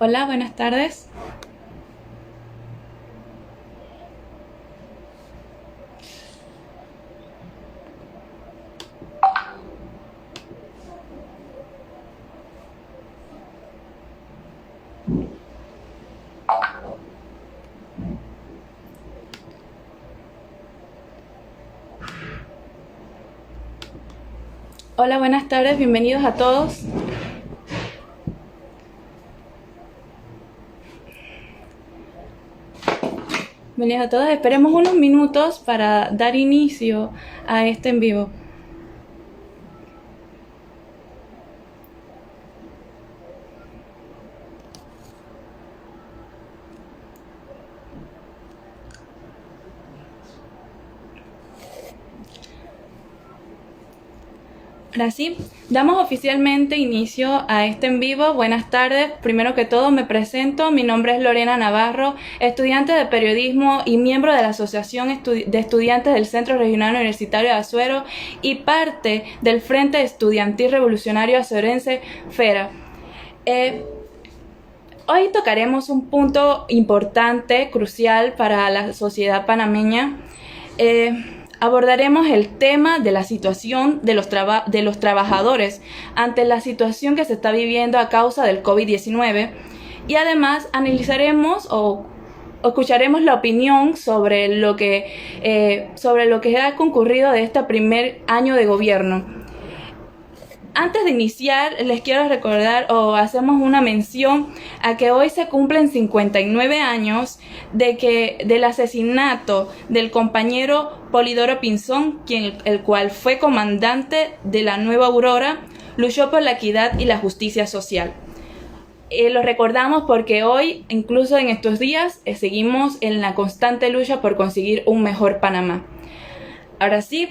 Hola, buenas tardes. Hola, buenas tardes, bienvenidos a todos. Bienvenidos a todos, esperemos unos minutos para dar inicio a este en vivo. Ahora sí, damos oficialmente inicio a este en vivo. Buenas tardes, primero que todo me presento, mi nombre es Lorena Navarro, estudiante de periodismo y miembro de la Asociación de Estudiantes del Centro Regional Universitario de Azuero y parte del Frente Estudiantil Revolucionario Azuerense, FERA. Hoy tocaremos un punto importante, crucial para la sociedad panameña. Abordaremos el tema de la situación de los trabajadores ante la situación que se está viviendo a causa del COVID-19 y además analizaremos o escucharemos la opinión sobre lo que ha concurrido de este primer año de gobierno. Antes de iniciar, les quiero recordar o hacemos una mención a que hoy se cumplen 59 años del asesinato del compañero Polidoro Pinzón, el cual fue comandante de la Nueva Aurora, luchó por la equidad y la justicia social. Lo recordamos porque hoy, incluso en estos días, seguimos en la constante lucha por conseguir un mejor Panamá. Ahora sí,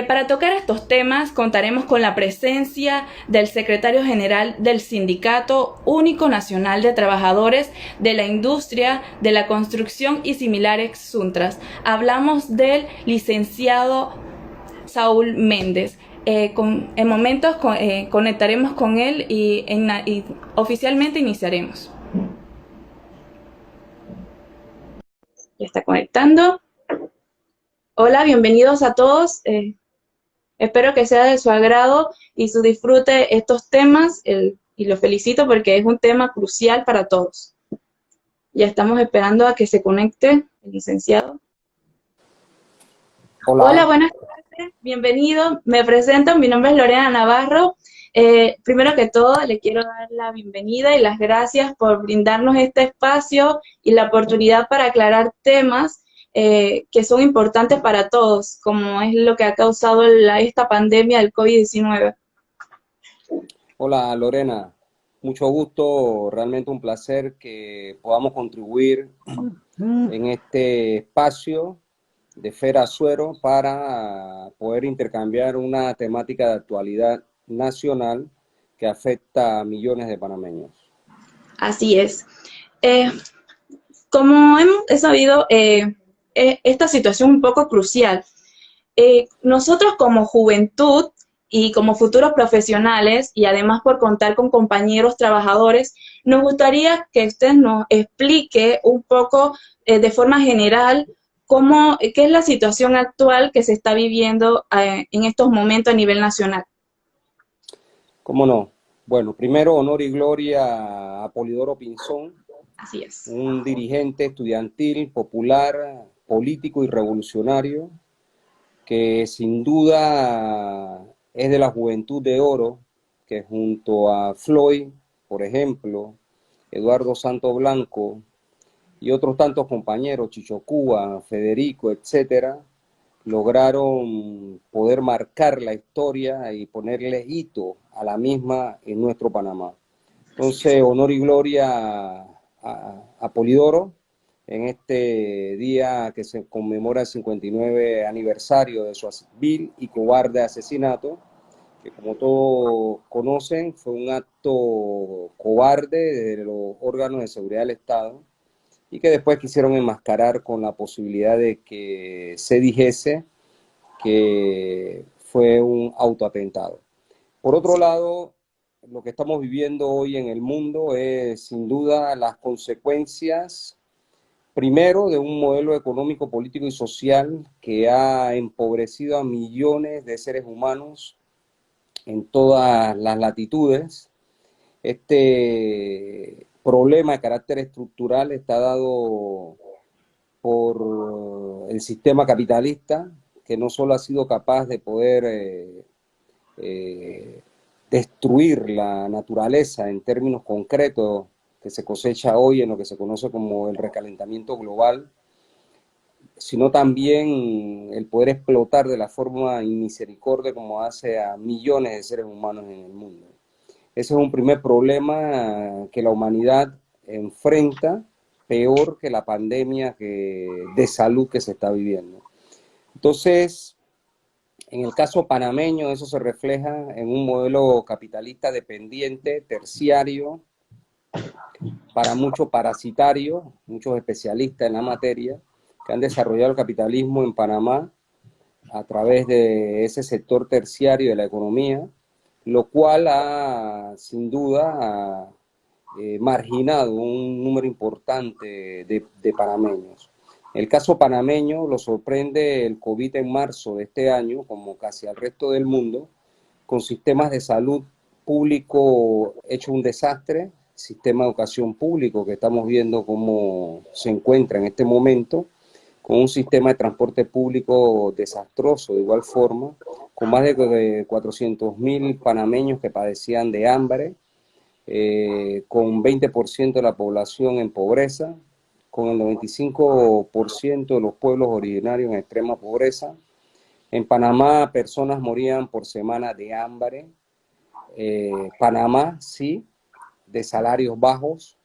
para tocar estos temas contaremos con la presencia del secretario general del Sindicato Único Nacional de Trabajadores de la Industria de la Construcción y similares SUNTRAS. Hablamos del licenciado Saúl Méndez. En momentos conectaremos con él y oficialmente iniciaremos. Ya está conectando. Hola, bienvenidos a todos. Espero que sea de su agrado y su disfrute estos temas y lo felicito porque es un tema crucial para todos. Ya estamos esperando a que se conecte el licenciado. Hola, buenas tardes, bienvenido. Me presento, mi nombre es Lorena Navarro. Primero que todo, le quiero dar la bienvenida y las gracias por brindarnos este espacio y la oportunidad para aclarar temas que son importantes para todos, como es lo que ha causado esta pandemia del COVID-19. Hola Lorena, mucho gusto, realmente un placer que podamos contribuir en este espacio de Fera Azuero para poder intercambiar una temática de actualidad nacional que afecta a millones de panameños. Así es. Como hemos sabido, esta situación es un poco crucial. Nosotros como juventud y como futuros profesionales, y además por contar con compañeros trabajadores, nos gustaría que usted nos explique un poco de forma general qué es la situación actual que se está viviendo en estos momentos a nivel nacional. ¿Cómo no? Bueno, primero honor y gloria a Polidoro Pinzón. Así es. Un dirigente estudiantil, popular, político y revolucionario que sin duda es de la juventud de oro, que junto a Floyd, por ejemplo, Eduardo Santo Blanco y otros tantos compañeros, Chicho Cuba, Federico, etcétera, lograron poder marcar la historia y ponerle hito a la misma en nuestro Panamá. Entonces, honor y gloria a Polidoro en este día que se conmemora el 59 aniversario de su vil y cobarde asesinato, que como todos conocen fue un acto cobarde de los órganos de seguridad del Estado y que después quisieron enmascarar con la posibilidad de que se dijese que fue un autoatentado. Por otro lado, lo que estamos viviendo hoy en el mundo es sin duda las consecuencias, primero, de un modelo económico, político y social que ha empobrecido a millones de seres humanos en todas las latitudes. Este problema de carácter estructural está dado por el sistema capitalista, que no solo ha sido capaz de poder destruir la naturaleza en términos concretos que se cosecha hoy en lo que se conoce como el recalentamiento global, sino también el poder explotar de la forma inmisericordia como hace a millones de seres humanos en el mundo. Ese es un primer problema que la humanidad enfrenta, peor que la pandemia de salud que se está viviendo. Entonces, en el caso panameño, eso se refleja en un modelo capitalista dependiente, terciario, para mucho parasitario, muchos especialistas en la materia, que han desarrollado el capitalismo en Panamá a través de ese sector terciario de la economía, lo cual ha, sin duda, marginado un número importante de panameños. El caso panameño lo sorprende el COVID en marzo de este año, como casi al resto del mundo, con sistemas de salud público hecho un desastre, sistema de educación público que estamos viendo cómo se encuentra en este momento, con un sistema de transporte público desastroso de igual forma, con más de 400.000 panameños que padecían de hambre, con 20% de la población en pobreza, con el 95% de los pueblos originarios en extrema pobreza. En Panamá personas morían por semana de hambre. Panamá, sí, de salarios bajos,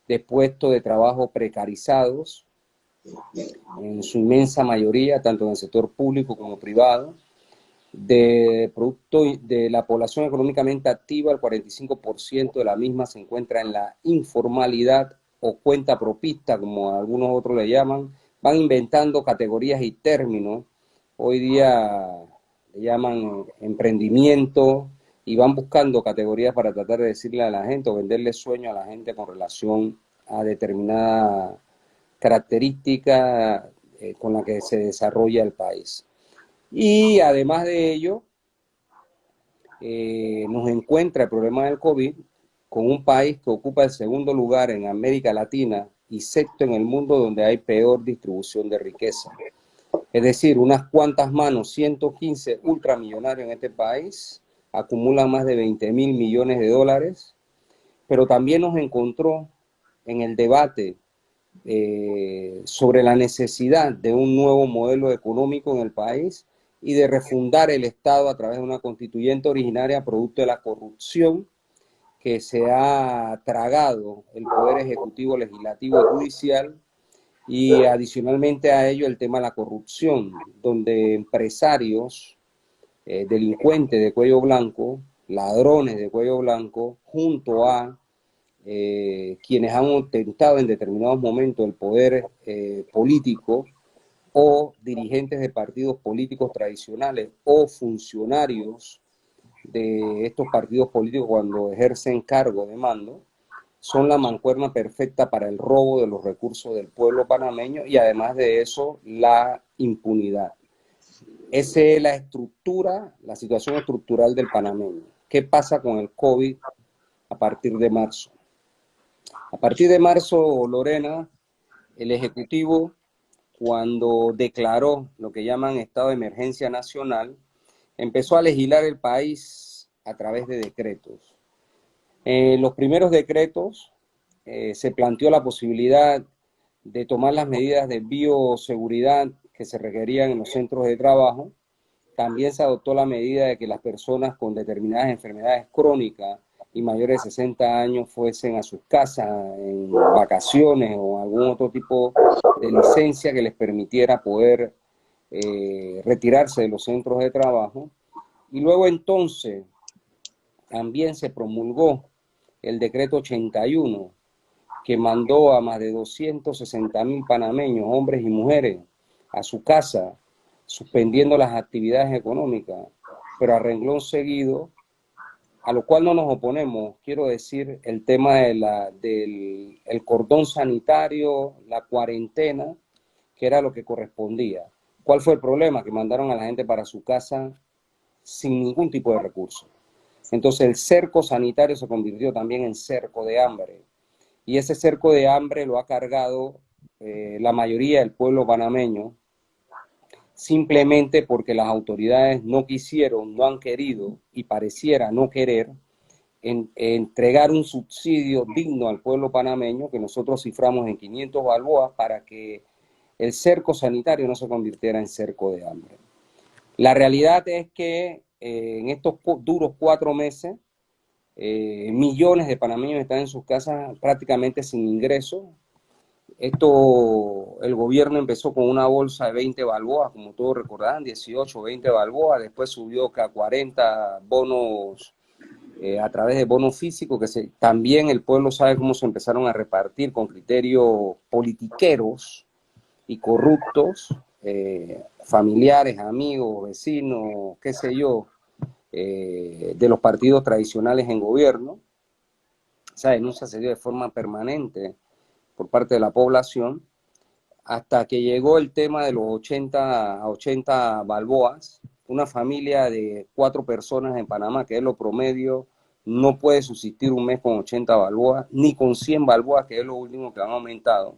de puestos de trabajo precarizados, en su inmensa mayoría, tanto en el sector público como privado. De producto de la población económicamente activa, el 45% de la misma se encuentra en la informalidad o cuenta propista, como algunos otros le llaman. Van inventando categorías y términos. Hoy día le llaman emprendimiento y van buscando categorías para tratar de decirle a la gente o venderle sueño a la gente con relación a determinada característica con la que se desarrolla el país. Y además de ello, nos encuentra el problema del COVID con un país que ocupa el segundo lugar en América Latina y sexto en el mundo donde hay peor distribución de riqueza. Es decir, unas cuantas manos, 115 ultramillonarios en este país, acumulan más de 20.000 millones de dólares, pero también nos encontró en el debate sobre la necesidad de un nuevo modelo económico en el país y de refundar el Estado a través de una constituyente originaria producto de la corrupción que se ha tragado el Poder Ejecutivo, Legislativo y Judicial, y adicionalmente a ello el tema de la corrupción, donde empresarios, delincuentes de cuello blanco, ladrones de cuello blanco, junto a quienes han ostentado en determinados momentos el poder político o dirigentes de partidos políticos tradicionales o funcionarios de estos partidos políticos cuando ejercen cargo de mando, son la mancuerna perfecta para el robo de los recursos del pueblo panameño y además de eso la impunidad. Esa es la estructura, la situación estructural del panameño. ¿Qué pasa con el COVID a partir de marzo? A partir de marzo, Lorena, el Ejecutivo, cuando declaró lo que llaman estado de emergencia nacional, empezó a legislar el país a través de decretos. En los primeros decretos se planteó la posibilidad de tomar las medidas de bioseguridad que se requerían en los centros de trabajo. También se adoptó la medida de que las personas con determinadas enfermedades crónicas y mayores de 60 años fuesen a sus casas en vacaciones o algún otro tipo de licencia que les permitiera poder retirarse de los centros de trabajo. Y luego entonces también se promulgó el decreto 81, que mandó a más de 260.000 panameños, hombres y mujeres, a su casa, suspendiendo las actividades económicas, pero a renglón seguido, a lo cual no nos oponemos, quiero decir, el tema del cordón sanitario, la cuarentena, que era lo que correspondía. ¿Cuál fue el problema? Que mandaron a la gente para su casa sin ningún tipo de recurso. Entonces el cerco sanitario se convirtió también en cerco de hambre. Y ese cerco de hambre lo ha cargado la mayoría del pueblo panameño, simplemente porque las autoridades no quisieron, no han querido y pareciera no querer entregar un subsidio digno al pueblo panameño, que nosotros ciframos en 500 balboas, para que el cerco sanitario no se convirtiera en cerco de hambre. La realidad es que en estos duros 4 meses, millones de panameños están en sus casas prácticamente sin ingresos. Esto, el gobierno empezó con una bolsa de 20 balboas, como todos recordarán, 18, 20 balboas, después subió a 40 bonos a través de bonos físicos, que también el pueblo sabe cómo se empezaron a repartir con criterios politiqueros y corruptos, familiares, amigos, vecinos, qué sé yo, de los partidos tradicionales en gobierno. Esa denuncia se dio de forma permanente por parte de la población, hasta que llegó el tema de los 80 balboas. Una familia de 4 personas en Panamá, que es lo promedio, no puede subsistir un mes con 80 balboas, ni con 100 balboas, que es lo último que han aumentado.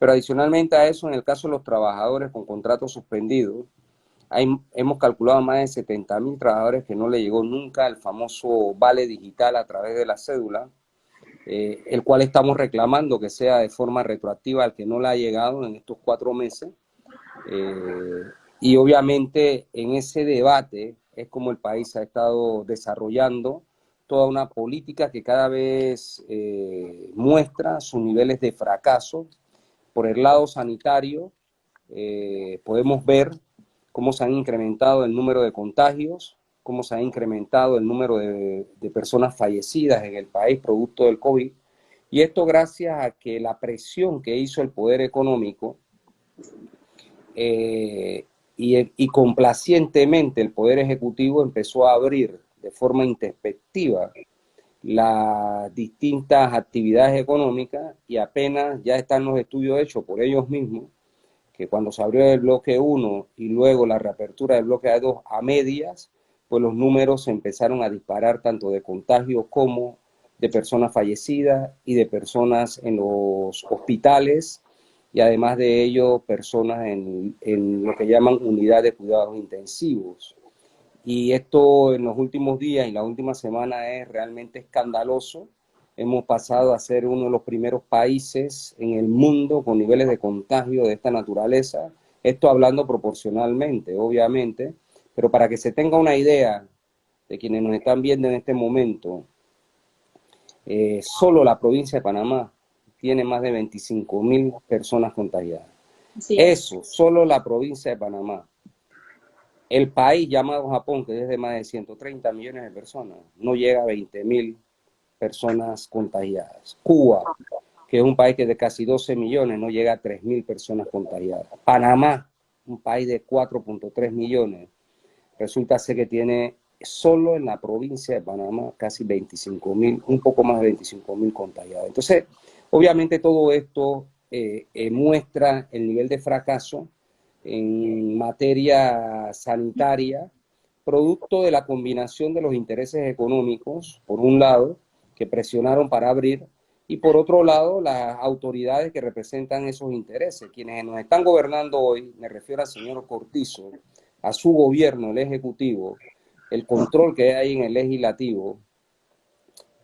Pero adicionalmente a eso, en el caso de los trabajadores con contratos suspendidos, hemos calculado más de 70.000 trabajadores que no le llegó nunca el famoso vale digital a través de la cédula, el cual estamos reclamando que sea de forma retroactiva al que no le ha llegado en estos 4 meses. Y obviamente en ese debate es como el país ha estado desarrollando toda una política que cada vez muestra sus niveles de fracaso. Por el lado sanitario, podemos ver cómo se han incrementado el número de contagios, cómo se ha incrementado el número de personas fallecidas en el país producto del COVID, y esto gracias a que la presión que hizo el poder económico y complacientemente el poder ejecutivo empezó a abrir de forma introspectiva las distintas actividades económicas, y apenas ya están los estudios hechos por ellos mismos, que cuando se abrió el bloque 1 y luego la reapertura del bloque 2 a medias, pues los números se empezaron a disparar tanto de contagios como de personas fallecidas y de personas en los hospitales, y además de ello personas en lo que llaman unidades de cuidados intensivos. Y esto en los últimos días y la última semana es realmente escandaloso. Hemos pasado a ser uno de los primeros países en el mundo con niveles de contagio de esta naturaleza. Esto hablando proporcionalmente, obviamente, pero para que se tenga una idea de quienes nos están viendo en este momento, solo la provincia de Panamá tiene más de 25.000 personas contagiadas. Sí. Eso, solo la provincia de Panamá. El país llamado Japón, que es de más de 130 millones de personas, no llega a 20.000 personas contagiadas. Cuba, que es un país que es de casi 12 millones, no llega a 3.000 personas contagiadas. Panamá, un país de 4.3 millones, resulta ser que tiene solo en la provincia de Panamá casi 25.000, un poco más de 25.000 contagiados. Entonces, obviamente todo esto muestra el nivel de fracaso en materia sanitaria, producto de la combinación de los intereses económicos, por un lado, que presionaron para abrir, y por otro lado, las autoridades que representan esos intereses. Quienes nos están gobernando hoy, me refiero al señor Cortizo, a su gobierno, el ejecutivo, el control que hay en el legislativo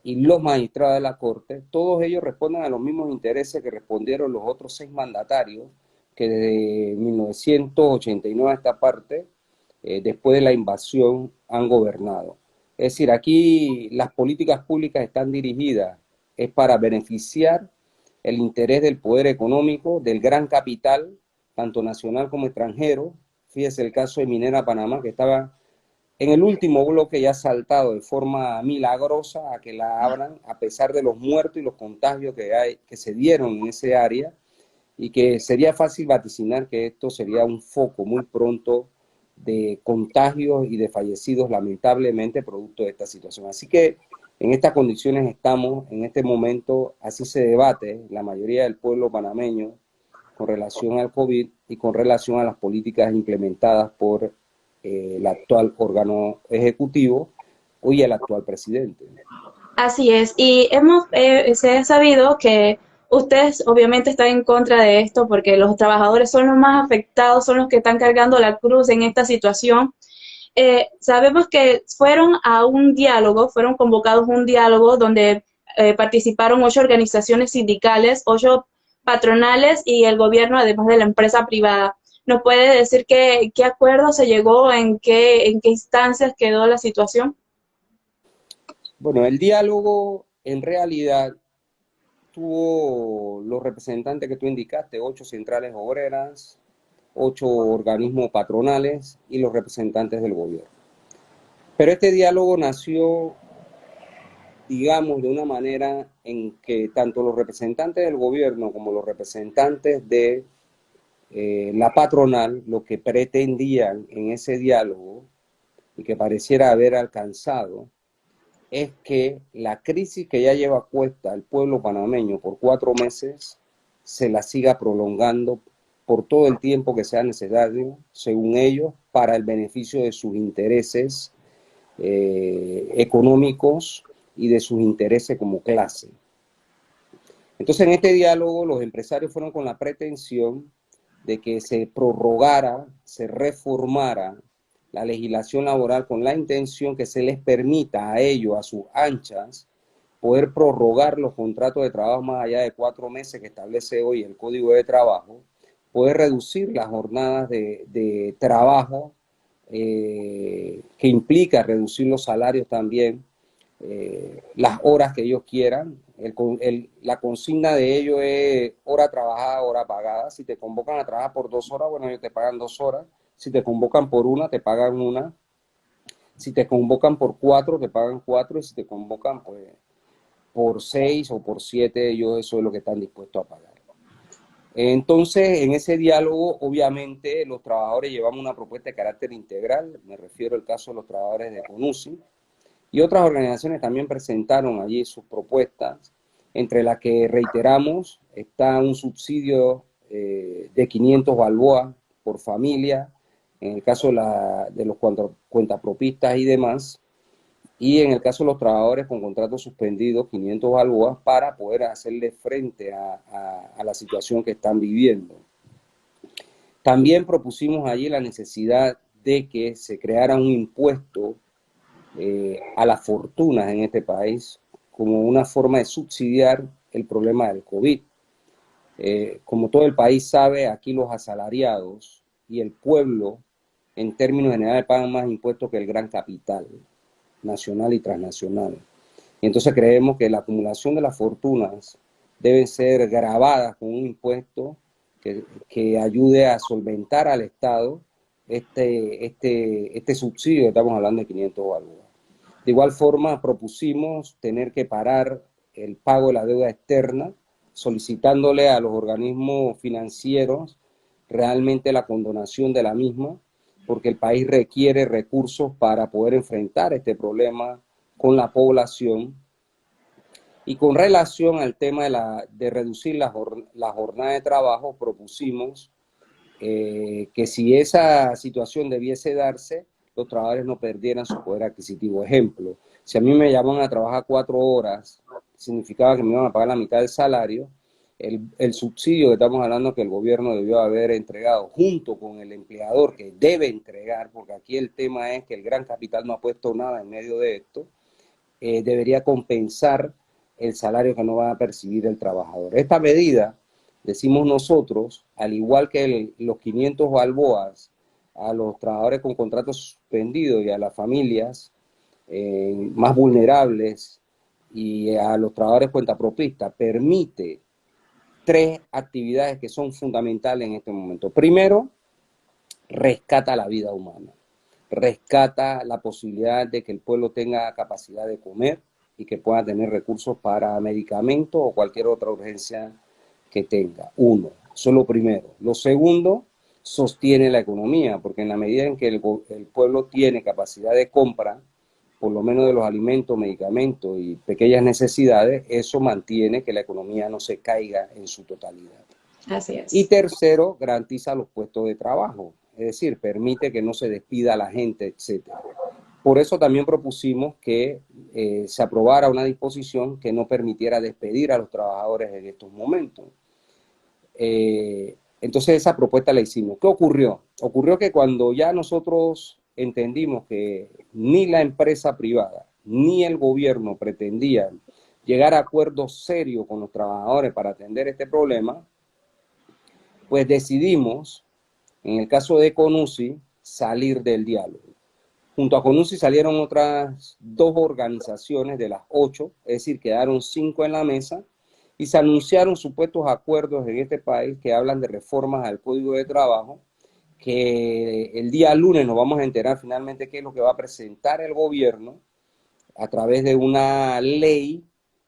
y los magistrados de la Corte, todos ellos responden a los mismos intereses que respondieron los otros 6 mandatarios que desde 1989 a esta parte, después de la invasión, han gobernado. Es decir, aquí las políticas públicas están dirigidas es para beneficiar el interés del poder económico, del gran capital, tanto nacional como extranjero. Fíjese el caso de Minera Panamá, que estaba en el último bloque ya saltado de forma milagrosa a que la abran, a pesar de los muertos y los contagios que se dieron en ese área, y que sería fácil vaticinar que esto sería un foco muy pronto de contagios y de fallecidos, lamentablemente, producto de esta situación. Así que en estas condiciones estamos, en este momento, así se debate la mayoría del pueblo panameño con relación al COVID y con relación a las políticas implementadas por el actual órgano ejecutivo y el actual presidente. Así es, y se ha sabido que ustedes obviamente están en contra de esto porque los trabajadores son los más afectados, son los que están cargando la cruz en esta situación. Sabemos que fueron a un diálogo, fueron convocados a un diálogo donde participaron 8 organizaciones sindicales, 8 patronales y el gobierno, además de la empresa privada. ¿Nos puede decir qué acuerdo se llegó, en qué instancias quedó la situación? Bueno, el diálogo en realidad tuvo los representantes que tú indicaste, 8 centrales obreras, 8 organismos patronales y los representantes del gobierno. Pero este diálogo nació, digamos, de una manera en que tanto los representantes del gobierno como los representantes de la patronal, lo que pretendían en ese diálogo y que pareciera haber alcanzado, es que la crisis que ya lleva a cuesta el pueblo panameño por 4 meses se la siga prolongando por todo el tiempo que sea necesario, según ellos, para el beneficio de sus intereses económicos y de sus intereses como clase. Entonces, en este diálogo, los empresarios fueron con la pretensión de que se prorrogara, se reformara la legislación laboral con la intención que se les permita a ellos, a sus anchas, poder prorrogar los contratos de trabajo más allá de 4 meses que establece hoy el Código de Trabajo, poder reducir las jornadas de trabajo, que implica reducir los salarios también, las horas que ellos quieran. La consigna de ellos es hora trabajada, hora pagada. Si te convocan a trabajar por 2 horas, bueno, ellos te pagan 2 horas. Si te convocan por 1, te pagan 1. Si te convocan por 4, te pagan 4. Y si te convocan pues, por 6 o por 7, ellos eso es lo que están dispuestos a pagar. Entonces, en ese diálogo, obviamente, los trabajadores llevamos una propuesta de carácter integral. Me refiero al caso de los trabajadores de CONUSI. Y otras organizaciones también presentaron allí sus propuestas, entre las que reiteramos está un subsidio de 500 balboas por familia, en el caso de los cuentapropistas y demás, y en el caso de los trabajadores con contratos suspendidos, 500 balboas para poder hacerle frente a la situación que están viviendo. También propusimos allí la necesidad de que se creara un impuesto a las fortunas en este país como una forma de subsidiar el problema del COVID. Como todo el país sabe, aquí los asalariados y el pueblo en términos generales pagan más impuestos que el gran capital nacional y transnacional. Y entonces creemos que la acumulación de las fortunas deben ser gravadas con un impuesto que ayude a solventar al Estado este subsidio que estamos hablando de 500 balboas. De igual forma, propusimos tener que parar el pago de la deuda externa, solicitándole a los organismos financieros realmente la condonación de la misma, porque el país requiere recursos para poder enfrentar este problema con la población. Y con relación al tema de reducir la jornada de trabajo, propusimos que si esa situación debiese darse, los trabajadores no perdieran su poder adquisitivo. Ejemplo, si a mí me llaman a trabajar 4 horas, significaba que me iban a pagar la mitad del salario. El subsidio que estamos hablando que el gobierno debió haber entregado junto con el empleador que debe entregar, porque aquí el tema es que el gran capital no ha puesto nada en medio de esto, debería compensar el salario que no va a percibir el trabajador. Esta medida decimos nosotros, al igual que los 500 balboas a los trabajadores con contratos suspendidos y a las familias más vulnerables y a los trabajadores cuentapropistas, permite 3 actividades que son fundamentales en este momento. Primero, rescata la vida humana, rescata la posibilidad de que el pueblo tenga capacidad de comer y que pueda tener recursos para medicamentos o cualquier otra urgencia que tenga. Uno, eso es lo primero. Lo segundo, sostiene la economía, porque en la medida en que el pueblo tiene capacidad de compra, por lo menos de los alimentos, medicamentos y pequeñas necesidades, eso mantiene que la economía no se caiga en su totalidad. Así es. Y tercero, garantiza los puestos de trabajo, es decir, permite que no se despida a la gente, etc. Por eso también propusimos que se aprobara una disposición que no permitiera despedir a los trabajadores en estos momentos. Entonces esa propuesta la hicimos. ¿Qué ocurrió? Ocurrió que cuando ya nosotros entendimos que ni la empresa privada ni el gobierno pretendían llegar a acuerdos serios con los trabajadores para atender este problema, pues decidimos, en el caso de CONUSI, salir del diálogo. Junto a CONUSI salieron otras 2 organizaciones de las 8, es decir, quedaron 5 en la mesa, y se anunciaron supuestos acuerdos en este país que hablan de reformas al Código de Trabajo, que el día lunes nos vamos a enterar finalmente qué es lo que va a presentar el gobierno a través de una ley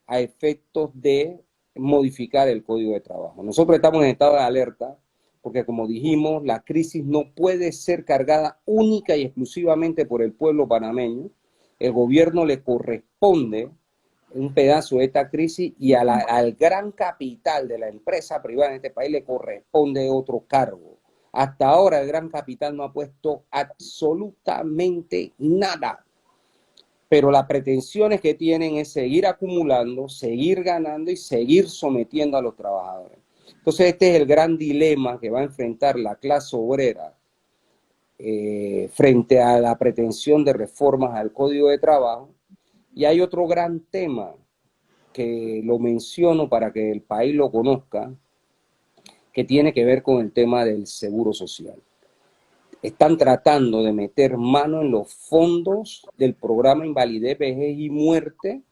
a efectos de modificar el Código de Trabajo. Nosotros estamos en estado de alerta porque, como dijimos, la crisis no puede ser cargada única y exclusivamente por el pueblo panameño. El gobierno le corresponde un pedazo de esta crisis y al gran capital de la empresa privada en este país le corresponde otro cargo. Hasta ahora el gran capital no ha puesto absolutamente nada, pero las pretensiones que tienen es seguir acumulando, seguir ganando y seguir sometiendo a los trabajadores. Entonces este es el gran dilema que va a enfrentar la clase obrera frente a la pretensión de reformas al Código de Trabajo. Y hay otro gran tema que lo menciono para que el país lo conozca, que tiene que ver con el tema del seguro social. Están tratando de meter mano en los fondos del programa Invalidez, Vejez y Muerte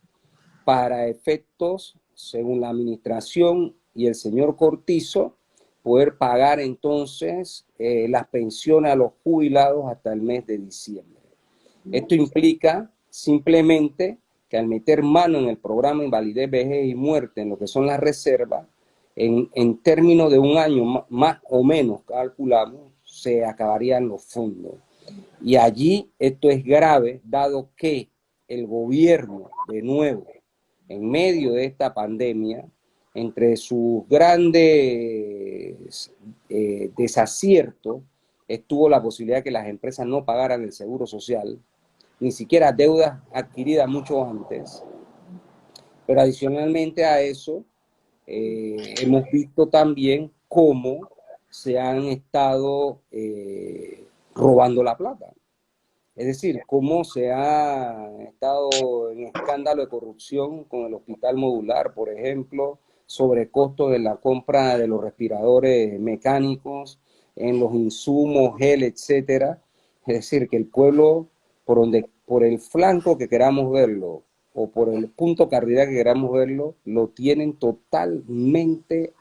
para efectos, según la administración y el señor Cortizo, poder pagar entonces las pensiones a los jubilados hasta el mes de diciembre. Esto implica simplemente que al meter mano en el programa Invalidez, Vejez y Muerte, en lo que son las reservas, en términos de un año más o menos, calculamos, se acabarían los fondos. Y allí esto es grave, dado que el gobierno, de nuevo, en medio de esta pandemia, entre sus grandes desaciertos, estuvo la posibilidad de que las empresas no pagaran el seguro social, ni siquiera deudas adquiridas mucho antes. Pero adicionalmente a eso, hemos visto también cómo se han estado robando la plata. Es decir, cómo se ha estado en escándalo de corrupción con el hospital modular, por ejemplo, sobrecostos de la compra de los respiradores mecánicos, en los insumos, gel, etcétera. Es decir, que el pueblo, por el flanco que queramos verlo, o por el punto cardinal que queramos verlo, lo tienen totalmente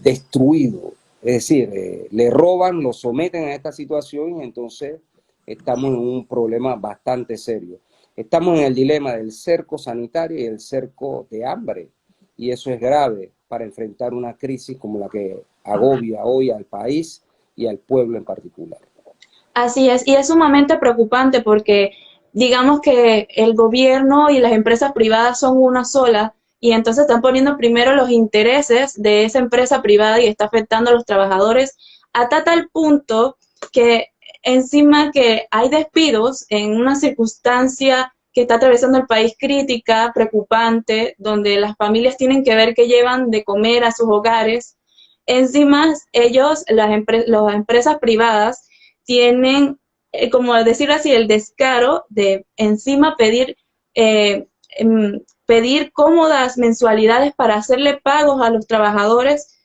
destruido. Es decir, le roban, lo someten a esta situación y entonces estamos en un problema bastante serio. Estamos en el dilema del cerco sanitario y el cerco de hambre, y eso es grave para enfrentar una crisis como la que agobia hoy al país y al pueblo en particular. Así es, y es sumamente preocupante porque digamos que el gobierno y las empresas privadas son una sola y entonces están poniendo primero los intereses de esa empresa privada y está afectando a los trabajadores hasta tal punto que encima que hay despidos en una circunstancia que está atravesando el país crítica, preocupante, donde las familias tienen que ver qué llevan de comer a sus hogares. Encima ellos, las empresas privadas, tienen, como decirlo así, el descaro de encima pedir pedir cómodas mensualidades para hacerle pagos a los trabajadores,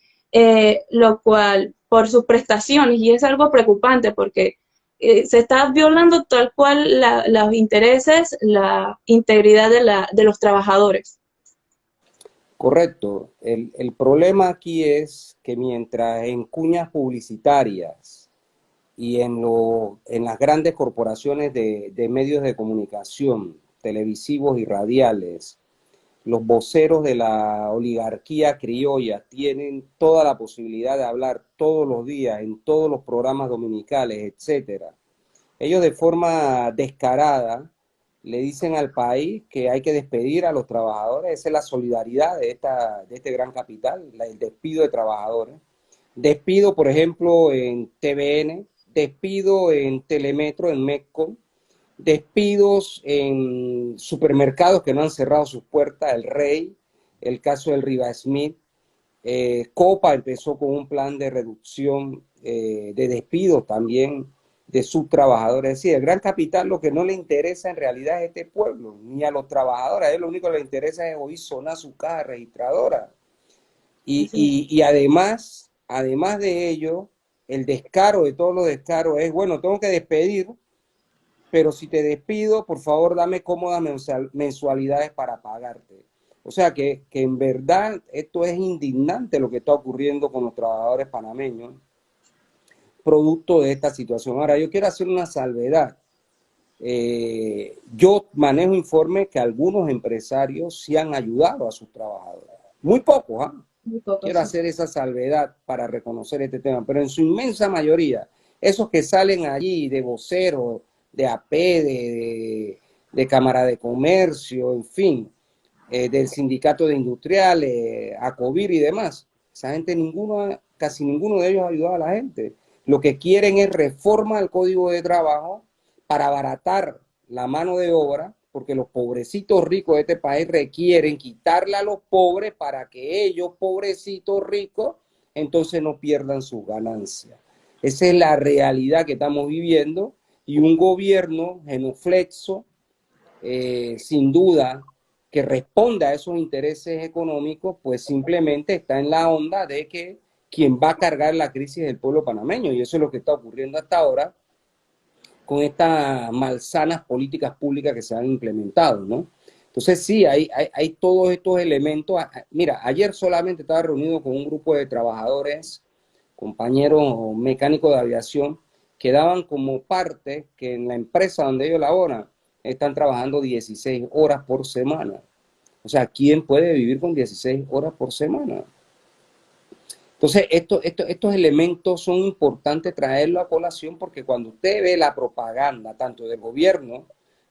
lo cual por sus prestaciones, y es algo preocupante porque se está violando tal cual los intereses, la integridad de los trabajadores. Correcto. El problema aquí es que mientras en cuñas publicitarias y en las grandes corporaciones de medios de comunicación, televisivos y radiales, los voceros de la oligarquía criolla tienen toda la posibilidad de hablar todos los días en todos los programas dominicales, etcétera. Ellos de forma descarada le dicen al país que hay que despedir a los trabajadores. Esa es la solidaridad de este gran capital, el despido de trabajadores. Despido, por ejemplo, en TVN, despido en Telemetro, en Metco, despidos en supermercados que no han cerrado sus puertas, El Rey, el caso del Riva Smith. Copa empezó con un plan de reducción de despidos también de sus trabajadores. Es decir, el gran capital lo que no le interesa en realidad es este pueblo, ni a los trabajadores. A él lo único que le interesa es oír sonar su caja registradora. Y además de ello, el descaro de todos los descaros es, bueno, tengo que despedir, pero si te despido, por favor, dame cómodas mensualidades para pagarte. O sea que en verdad esto es indignante lo que está ocurriendo con los trabajadores panameños, producto de esta situación. Ahora, yo quiero hacer una salvedad. Yo manejo informes que algunos empresarios sí han ayudado a sus trabajadores. Muy pocos, ¿ah? Muy pocos. Quiero hacer esa salvedad para reconocer este tema, pero en su inmensa mayoría, esos que salen allí de voceros, de AP, de Cámara de Comercio, en fin, del Sindicato de Industriales, ACOBIR y demás, esa gente casi ninguno de ellos ha ayudado a la gente. Lo que quieren es reforma al Código de Trabajo para abaratar la mano de obra, porque los pobrecitos ricos de este país requieren quitarle a los pobres para que ellos, pobrecitos ricos, entonces no pierdan sus ganancias. Esa es la realidad que estamos viviendo, y un gobierno genuflexo, sin duda, que responda a esos intereses económicos, pues simplemente está en la onda de que quien va a cargar la crisis del pueblo panameño, y eso es lo que está ocurriendo hasta ahora con estas malsanas políticas públicas que se han implementado, ¿no? Entonces sí, hay todos estos elementos. Mira, ayer solamente estaba reunido con un grupo de trabajadores, compañeros mecánicos de aviación, que daban como parte que en la empresa donde ellos laboran están trabajando 16 horas por semana. O sea, ¿quién puede vivir con 16 horas por semana? Entonces, estos elementos son importantes traerlo a colación, porque cuando usted ve la propaganda, tanto del gobierno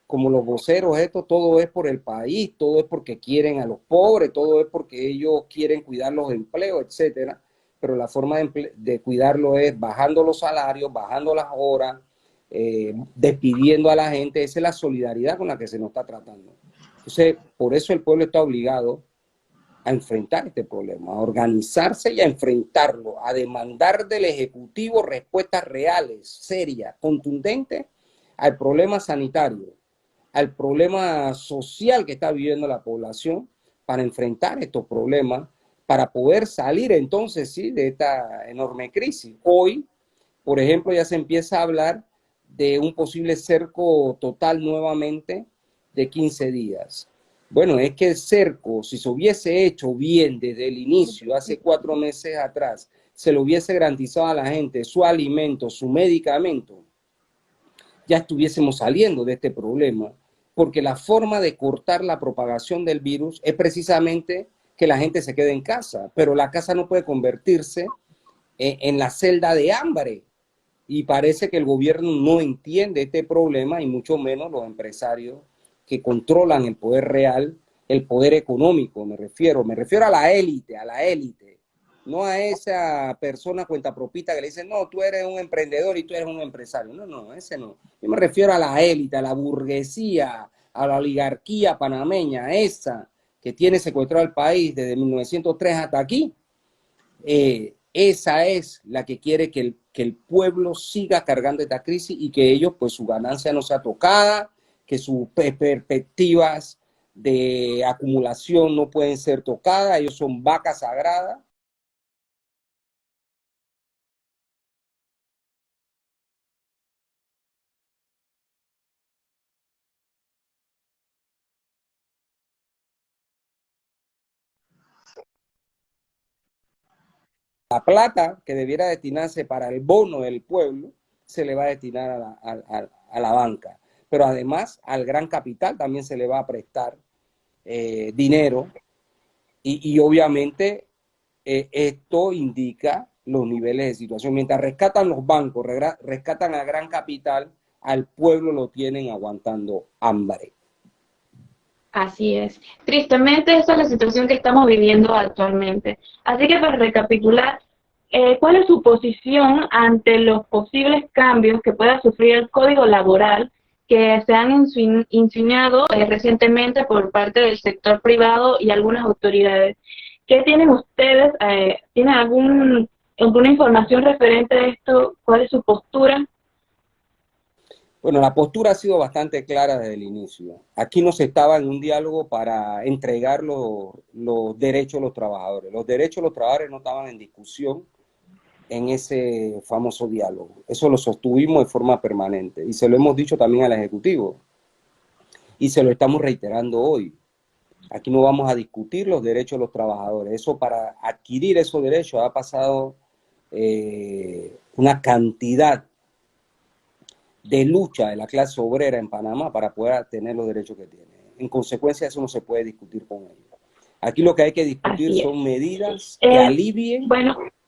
como los voceros, todo es por el país, todo es porque quieren a los pobres, todo es porque ellos quieren cuidar los empleos, etcétera. Pero la forma de cuidarlo es bajando los salarios, bajando las horas, despidiendo a la gente. Esa es la solidaridad con la que se nos está tratando. Entonces, por eso el pueblo está obligado a enfrentar este problema, a organizarse y a enfrentarlo, a demandar del Ejecutivo respuestas reales, serias, contundentes al problema sanitario, al problema social que está viviendo la población, para enfrentar estos problemas, para poder salir entonces, sí, de esta enorme crisis. Hoy, por ejemplo, ya se empieza a hablar de un posible cerco total nuevamente de 15 días. Bueno, es que el cerco, si se hubiese hecho bien desde el inicio, hace 4 meses atrás, se lo hubiese garantizado a la gente su alimento, su medicamento, ya estuviésemos saliendo de este problema, porque la forma de cortar la propagación del virus es precisamente que la gente se quede en casa, pero la casa no puede convertirse en la celda de hambre, y parece que el gobierno no entiende este problema, y mucho menos los empresarios que controlan el poder real, el poder económico, me refiero a la élite, no a esa persona cuentapropita que le dice, no, tú eres un emprendedor y tú eres un empresario. No, ese no. Yo me refiero a la élite, a la burguesía, a la oligarquía panameña, esa que tiene secuestrado el país desde 1903 hasta aquí. Esa es la que quiere que el pueblo siga cargando esta crisis, y que ellos, pues su ganancia no sea tocada, que sus perspectivas de acumulación no pueden ser tocadas, ellos son vacas sagradas. La plata que debiera destinarse para el bono del pueblo se le va a destinar a la banca. Pero además al gran capital también se le va a prestar dinero y obviamente esto indica los niveles de situación. Mientras rescatan los bancos, rescatan al gran capital, al pueblo lo tienen aguantando hambre. Así es. Tristemente, esa es la situación que estamos viviendo actualmente. Así que para recapitular, ¿cuál es su posición ante los posibles cambios que pueda sufrir el Código Laboral que se han insinuado recientemente por parte del sector privado y algunas autoridades? ¿Qué tienen ustedes? ¿Tienen alguna información referente a esto? ¿Cuál es su postura? Bueno, la postura ha sido bastante clara desde el inicio. Aquí no se estaba en un diálogo para entregar los derechos de los trabajadores. Los derechos de los trabajadores no estaban en discusión en ese famoso diálogo. Eso lo sostuvimos de forma permanente y se lo hemos dicho también al Ejecutivo y se lo estamos reiterando hoy. Aquí no vamos a discutir los derechos de los trabajadores. Eso, para adquirir esos derechos ha pasado una cantidad de lucha de la clase obrera en Panamá para poder tener los derechos que tiene. En consecuencia, eso no se puede discutir con ellos. Aquí lo que hay que discutir son medidas que alivien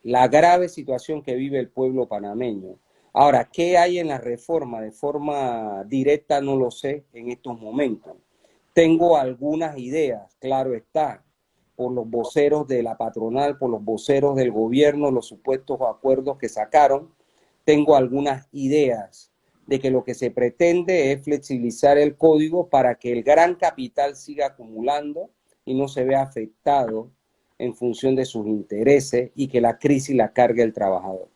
la grave situación que vive el pueblo panameño. Ahora, ¿qué hay en la reforma? De forma directa no lo sé en estos momentos. Tengo algunas ideas, claro está, por los voceros de la patronal, por los voceros del gobierno, los supuestos acuerdos que sacaron. Tengo algunas ideas de que lo que se pretende es flexibilizar el código para que el gran capital siga acumulando y no se vea afectado en función de sus intereses y que la crisis la cargue el trabajador.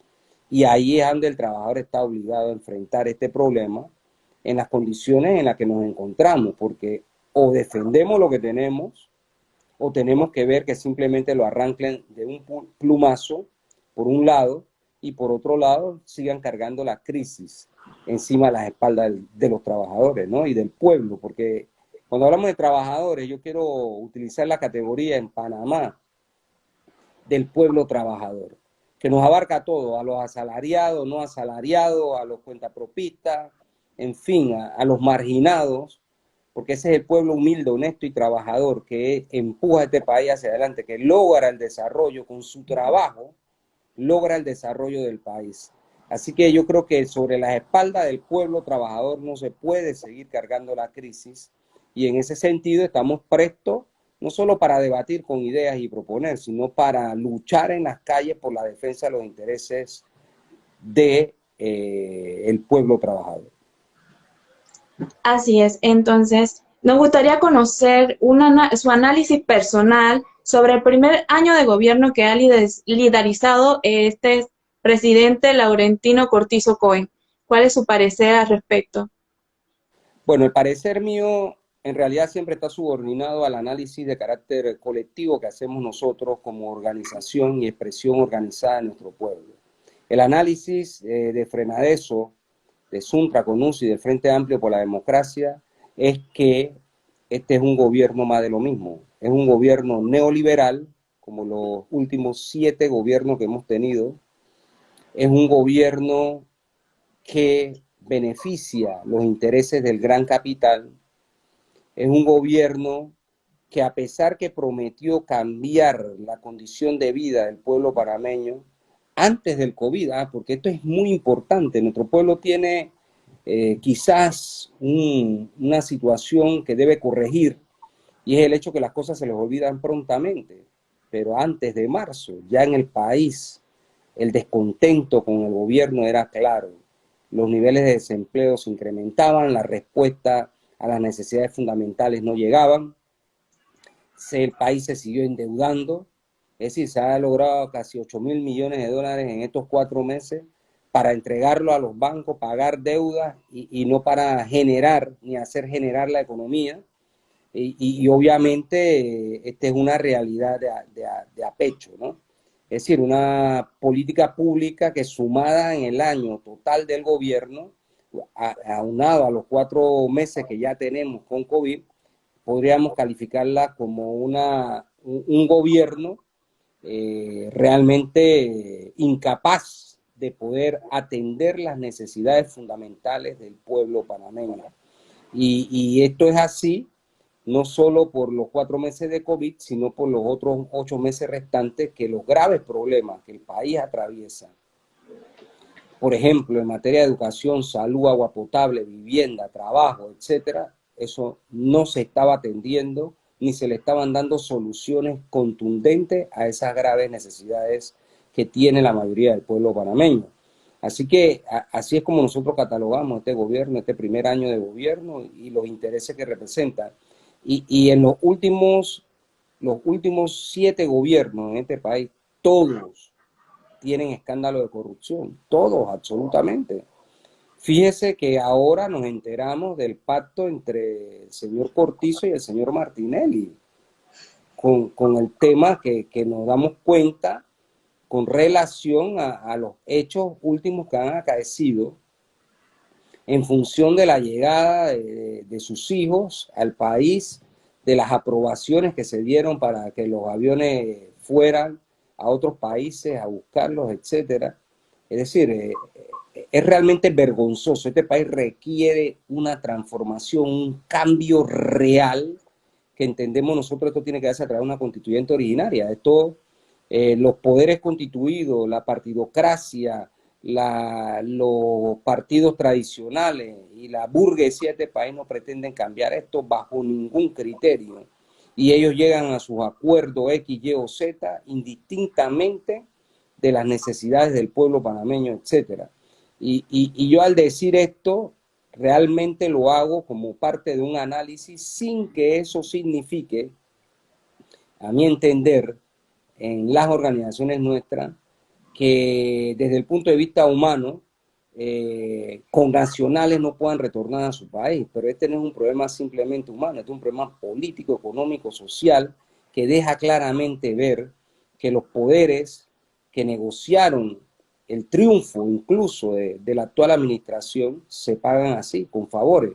Y ahí es donde el trabajador está obligado a enfrentar este problema en las condiciones en las que nos encontramos, porque o defendemos lo que tenemos o tenemos que ver que simplemente lo arranquen de un plumazo, por un lado, y por otro lado sigan cargando la crisis encima de las espaldas de los trabajadores, ¿no? Y del pueblo, porque cuando hablamos de trabajadores, yo quiero utilizar la categoría en Panamá del pueblo trabajador, que nos abarca todo, a los asalariados, no asalariados, a los cuentapropistas, en fin, a los marginados, porque ese es el pueblo humilde, honesto y trabajador que empuja a este país hacia adelante, que logra el desarrollo con su trabajo, logra el desarrollo del país. Así que yo creo que sobre las espaldas del pueblo trabajador no se puede seguir cargando la crisis y en ese sentido estamos prestos no solo para debatir con ideas y proponer, sino para luchar en las calles por la defensa de los intereses de el pueblo trabajador. Así es. Entonces, nos gustaría conocer su análisis personal sobre el primer año de gobierno que ha liderizado este presidente Laurentino Cortizo Cohen. ¿Cuál es su parecer al respecto? Bueno, el parecer mío en realidad siempre está subordinado al análisis de carácter colectivo que hacemos nosotros como organización y expresión organizada de nuestro pueblo. El análisis de Frenadeso, de Suntra, Conus y del Frente Amplio por la Democracia es que este es un gobierno más de lo mismo. Es un gobierno neoliberal, como los últimos 7 gobiernos que hemos tenido. Es un gobierno que beneficia los intereses del gran capital. Es un gobierno que, a pesar que prometió cambiar la condición de vida del pueblo panameño antes del COVID, porque esto es muy importante, nuestro pueblo tiene quizás una situación que debe corregir y es el hecho que las cosas se les olvidan prontamente, pero antes de marzo, ya en el país, el descontento con el gobierno era claro, los niveles de desempleo se incrementaban, la respuesta a las necesidades fundamentales no llegaban, el país se siguió endeudando, es decir, se ha logrado casi 8.000 millones de dólares en estos 4 meses para entregarlo a los bancos, pagar deudas y no para generar ni hacer generar la economía. Y obviamente esta es una realidad de a pecho, ¿no? Es decir, una política pública que sumada en el año total del gobierno, aunado a los 4 meses que ya tenemos con COVID, podríamos calificarla como un gobierno realmente incapaz de poder atender las necesidades fundamentales del pueblo panameño. Y esto es así no solo por los 4 meses de COVID, sino por los otros 8 meses restantes, que los graves problemas que el país atraviesa, por ejemplo, en materia de educación, salud, agua potable, vivienda, trabajo, etcétera, eso no se estaba atendiendo ni se le estaban dando soluciones contundentes a esas graves necesidades que tiene la mayoría del pueblo panameño. Así que así es como nosotros catalogamos este gobierno, este primer año de gobierno y los intereses que representa. Y en los últimos 7 gobiernos en este país, todos tienen escándalo de corrupción, todos, absolutamente. Fíjese que ahora nos enteramos del pacto entre el señor Cortizo y el señor Martinelli, con el tema que nos damos cuenta con relación a los hechos últimos que han acaecido en función de la llegada de sus hijos al país, de las aprobaciones que se dieron para que los aviones fueran a otros países a buscarlos, etcétera. Es decir, es realmente vergonzoso. Este país requiere una transformación, un cambio real que entendemos nosotros. Esto tiene que darse a través de una constituyente originaria. Esto, los poderes constituidos, la partidocracia, los partidos tradicionales y la burguesía de este país no pretenden cambiar esto bajo ningún criterio. Y ellos llegan a sus acuerdos X, Y o Z indistintamente de las necesidades del pueblo panameño, etcétera. Y yo al decir esto, realmente lo hago como parte de un análisis sin que eso signifique, a mi entender, en las organizaciones nuestras, que desde el punto de vista humano, con nacionales no puedan retornar a su país. Pero este no es un problema simplemente humano, este es un problema político, económico, social, que deja claramente ver que los poderes que negociaron el triunfo incluso de la actual administración se pagan así, con favores.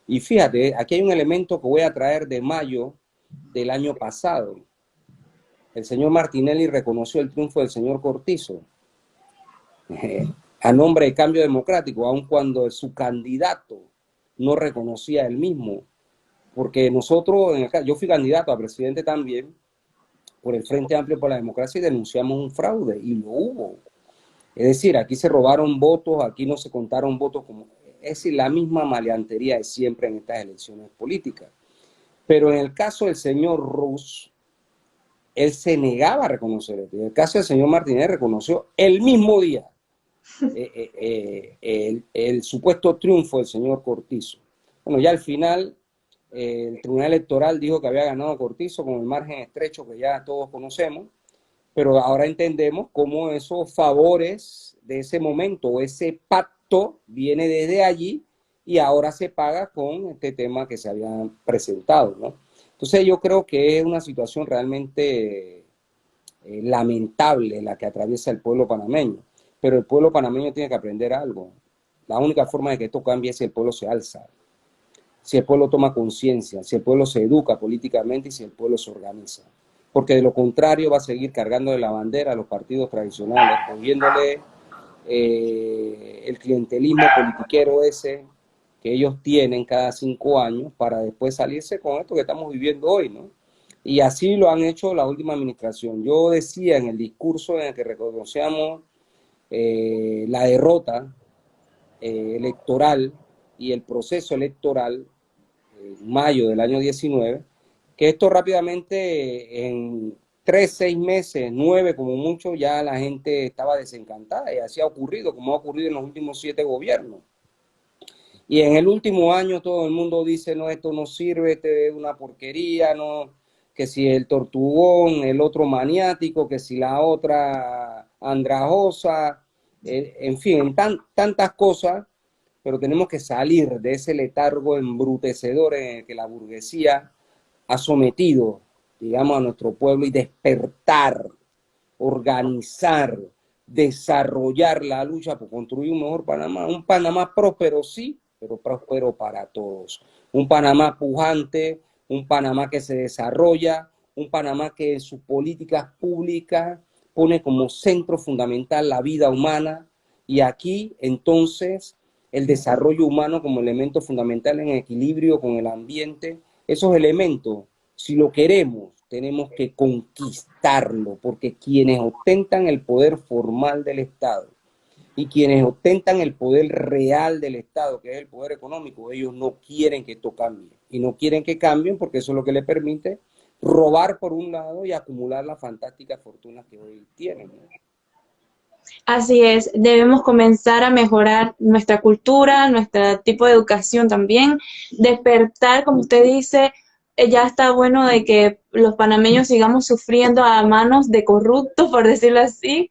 Y fíjate, aquí hay un elemento que voy a traer de mayo del año pasado. El señor Martinelli reconoció el triunfo del señor Cortizo a nombre de Cambio Democrático, aun cuando su candidato no reconocía el mismo. Porque nosotros, yo fui candidato a presidente también por el Frente Amplio por la Democracia y denunciamos un fraude, y lo hubo. Es decir, aquí se robaron votos, aquí no se contaron votos, es decir, la misma maleantería de siempre en estas elecciones políticas. Pero en el caso del señor Ruz, él se negaba a reconocer esto. En el caso del señor Martínez reconoció el mismo día el supuesto triunfo del señor Cortizo. Bueno, ya al final el Tribunal Electoral dijo que había ganado Cortizo con el margen estrecho que ya todos conocemos, pero ahora entendemos cómo esos favores de ese momento, ese pacto viene desde allí y ahora se paga con este tema que se había presentado, ¿no? Entonces yo creo que es una situación realmente lamentable la que atraviesa el pueblo panameño, pero el pueblo panameño tiene que aprender algo. La única forma de que esto cambie es si el pueblo se alza, si el pueblo toma conciencia, si el pueblo se educa políticamente y si el pueblo se organiza. Porque de lo contrario va a seguir cargando de la bandera a los partidos tradicionales, cogiéndole el clientelismo politiquero ese que ellos tienen cada 5 años para después salirse con esto que estamos viviendo hoy, ¿no? Y así lo han hecho la última administración. Yo decía en el discurso en el que reconocíamos la derrota electoral y el proceso electoral en mayo del año 19, que esto rápidamente en 3, 6 meses, 9 como mucho, ya la gente estaba desencantada, y así ha ocurrido, como ha ocurrido en los últimos 7 gobiernos. Y en el último año todo el mundo dice, no, esto no sirve, esto es una porquería, no, que si el Tortugón, el otro maniático, que si la otra andrajosa, en fin, tantas cosas, pero tenemos que salir de ese letargo embrutecedor en el que la burguesía ha sometido, digamos, a nuestro pueblo y despertar, organizar, desarrollar la lucha por construir un mejor Panamá, un Panamá próspero, sí, pero próspero para todos, un Panamá pujante, un Panamá que se desarrolla, un Panamá que en sus políticas públicas pone como centro fundamental la vida humana, y aquí entonces el desarrollo humano como elemento fundamental en equilibrio con el ambiente. Esos elementos, si lo queremos, tenemos que conquistarlo, porque quienes ostentan el poder formal del Estado y quienes ostentan el poder real del Estado, que es el poder económico, ellos no quieren que esto cambie. Y no quieren que cambien porque eso es lo que les permite robar por un lado y acumular las fantásticas fortunas que hoy tienen. Así es, debemos comenzar a mejorar nuestra cultura, nuestro tipo de educación también, despertar, como usted dice, ya está bueno de que los panameños sigamos sufriendo a manos de corruptos, por decirlo así,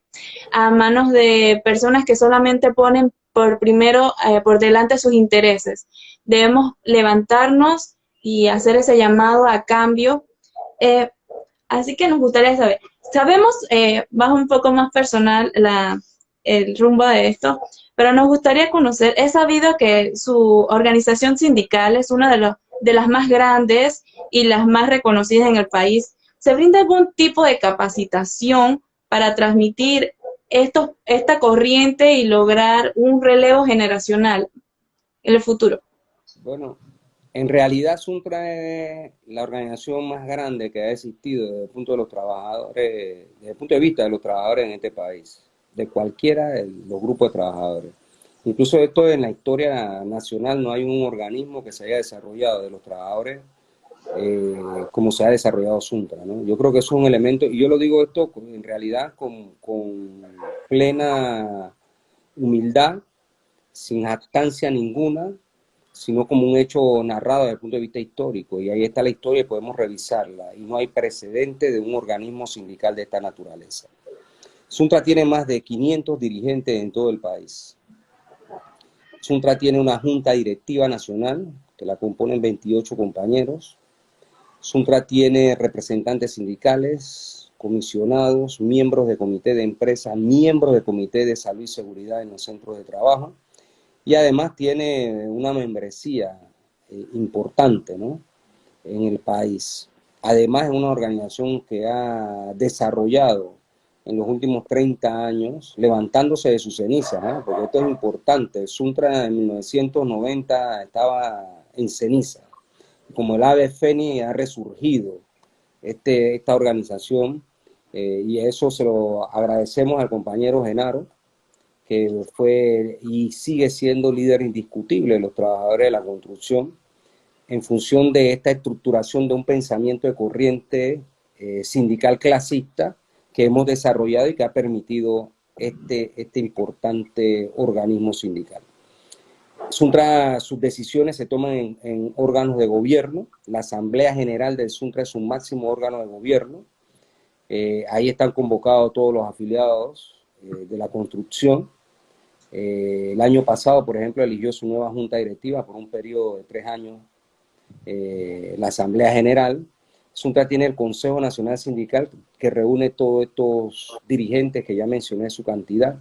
a manos de personas que solamente ponen por primero, por delante sus intereses. Debemos levantarnos y hacer ese llamado a cambio. Eh, Así que nos gustaría saber, sabemos más un poco más personal el rumbo de esto, pero nos gustaría conocer, he sabido que su organización sindical es una de las más grandes y las más reconocidas en el país. ¿Se brinda algún tipo de capacitación para transmitir esta corriente y lograr un relevo generacional en el futuro? Bueno, en realidad Suntra es la organización más grande que ha existido desde el punto de los trabajadores, desde el punto de vista de los trabajadores en este país, de cualquiera de los grupos de trabajadores. Incluso esto en la historia nacional no hay un organismo que se haya desarrollado de los trabajadores como se ha desarrollado Suntra, ¿no? Yo creo que es un elemento, y yo lo digo esto en realidad con plena humildad, sin jactancia ninguna, sino como un hecho narrado desde el punto de vista histórico. Y ahí está la historia y podemos revisarla. Y no hay precedente de un organismo sindical de esta naturaleza. Suntra tiene más de 500 dirigentes en todo el país. Suntra tiene una junta directiva nacional, que la componen 28 compañeros. Suntra tiene representantes sindicales, comisionados, miembros de comité de empresa, miembros de comité de salud y seguridad en los centros de trabajo. Y además tiene una membresía importante, ¿no?, en el país. Además es una organización que ha desarrollado en los últimos 30 años, levantándose de sus cenizas, ¿eh?, porque esto es importante. Suntra en 1990 estaba en ceniza. Como el ave fénix ha resurgido esta organización, y eso se lo agradecemos al compañero Genaro, que fue y sigue siendo líder indiscutible de los trabajadores de la construcción, en función de esta estructuración de un pensamiento de corriente sindical clasista que hemos desarrollado y que ha permitido este importante organismo sindical. Suntra, sus decisiones se toman en órganos de gobierno. La Asamblea General del Suntra es un máximo órgano de gobierno. Ahí están convocados todos los afiliados de la construcción. El año pasado, por ejemplo, eligió su nueva junta directiva por un periodo de 3 años, la Asamblea General. Suntra tiene el Consejo Nacional Sindical, que reúne todos estos dirigentes que ya mencioné su cantidad.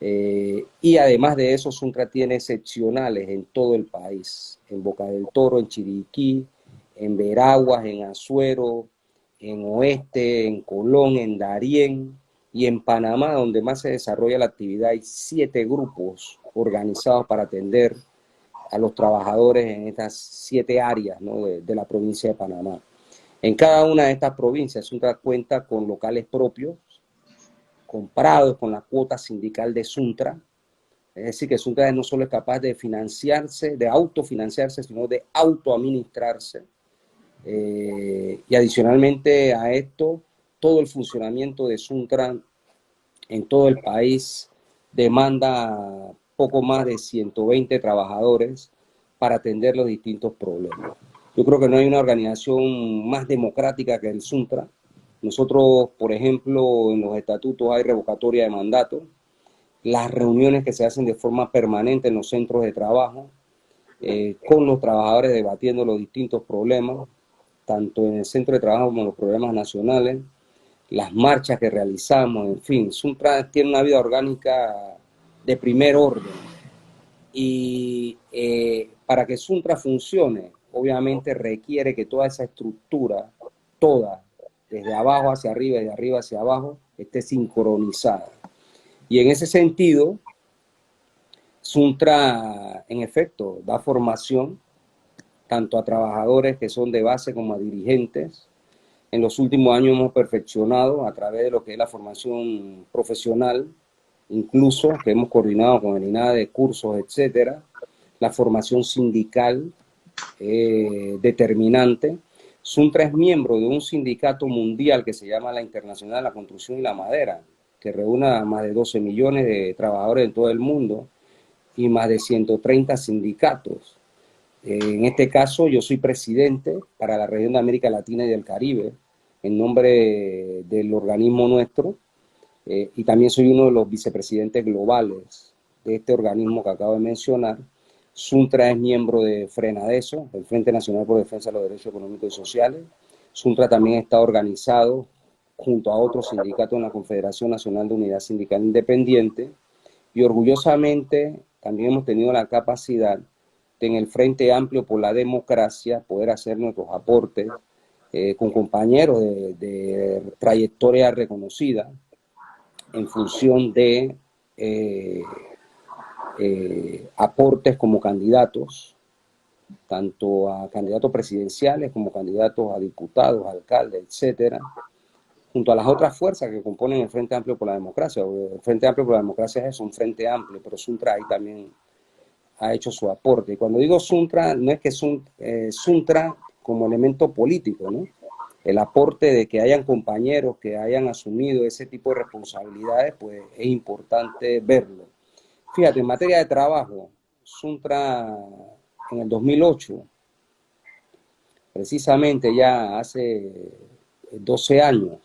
Y además de eso, Suntra tiene seccionales en todo el país, en Boca del Toro, en Chiriquí, en Veraguas, en Azuero, en Oeste, en Colón, en Darién, y en Panamá, donde más se desarrolla la actividad, hay 7 grupos organizados para atender a los trabajadores en estas 7 áreas, ¿no?, de la provincia de Panamá. En cada una de estas provincias, Suntra cuenta con locales propios, comprados con la cuota sindical de Suntra. Es decir, que Suntra no solo es capaz de financiarse, de autofinanciarse, sino de autoadministrarse. Y adicionalmente a esto, todo el funcionamiento de Suntra en todo el país demanda poco más de 120 trabajadores para atender los distintos problemas. Yo creo que no hay una organización más democrática que el Suntra. Nosotros, por ejemplo, en los estatutos hay revocatoria de mandato, las reuniones que se hacen de forma permanente en los centros de trabajo, con los trabajadores debatiendo los distintos problemas. tanto en el centro de trabajo como en los programas nacionales, las marchas que realizamos, en fin, Suntra tiene una vida orgánica de primer orden. Y para que Suntra funcione, obviamente requiere que toda esa estructura, toda, desde abajo hacia arriba y de arriba hacia abajo, esté sincronizada. Y en ese sentido, Suntra, en efecto, da formación tanto a trabajadores que son de base como a dirigentes. En los últimos años hemos perfeccionado a través de lo que es la formación profesional, incluso que hemos coordinado con el INADE, cursos, etcétera, la formación sindical determinante. Suntra es miembro de un sindicato mundial que se llama la Internacional de la Construcción y la Madera, que reúne a más de 12 millones de trabajadores en todo el mundo y más de 130 sindicatos. En este caso, yo soy presidente para la región de América Latina y del Caribe, en nombre del organismo nuestro, y también soy uno de los vicepresidentes globales de este organismo que acabo de mencionar. Suntra es miembro de FRENADESO, el Frente Nacional por Defensa de los Derechos Económicos y Sociales. Suntra también está organizado junto a otros sindicatos en la Confederación Nacional de Unidad Sindical Independiente, y orgullosamente también hemos tenido la capacidad de, en el Frente Amplio por la Democracia, poder hacer nuestros aportes con compañeros de trayectoria reconocida en función de aportes como candidatos, tanto a candidatos presidenciales como candidatos a diputados, alcaldes, etcétera, junto a las otras fuerzas que componen el Frente Amplio por la Democracia. El Frente Amplio por la Democracia es un frente amplio, pero Suntra ahí también ha hecho su aporte. Y cuando digo Suntra, no es que Suntra como elemento político, ¿no? El aporte de que hayan compañeros que hayan asumido ese tipo de responsabilidades, pues es importante verlo. Fíjate, en materia de trabajo, Suntra en el 2008, precisamente ya hace 12 años,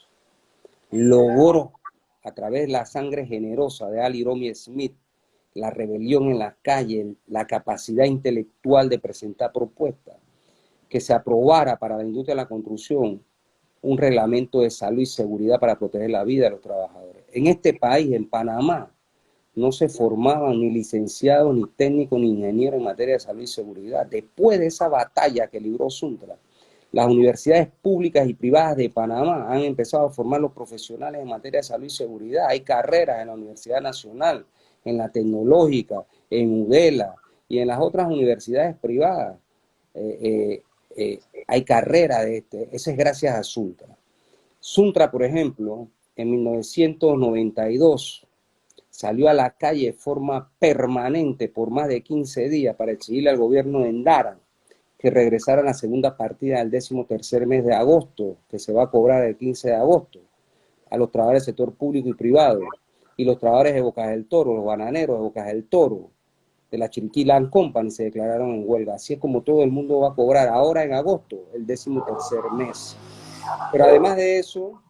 logró a través de la sangre generosa de Ali Romy Smith, la rebelión en las calles, la capacidad intelectual de presentar propuestas, que se aprobara para la industria de la construcción un reglamento de salud y seguridad para proteger la vida de los trabajadores. En este país, en Panamá, no se formaban ni licenciados, ni técnicos, ni ingenieros en materia de salud y seguridad. Después de esa batalla que libró Suntra, las universidades públicas y privadas de Panamá han empezado a formar los profesionales en materia de salud y seguridad. Hay carreras en la Universidad Nacional, en la Tecnológica, en UDELA y en las otras universidades privadas. Hay carreras de eso es gracias a Suntra. Suntra, por ejemplo, en 1992 salió a la calle de forma permanente por más de 15 días para exigirle al gobierno de Ndara que regresara la segunda partida del 13º mes de agosto, que se va a cobrar el 15 de agosto, a los trabajadores del sector público y privado, y los trabajadores de Bocas del Toro, los bananeros de Bocas del Toro, de la Chiriquí Land Company, se declararon en huelga. Así es como todo el mundo va a cobrar ahora en agosto, el 13º mes. Pero además de eso,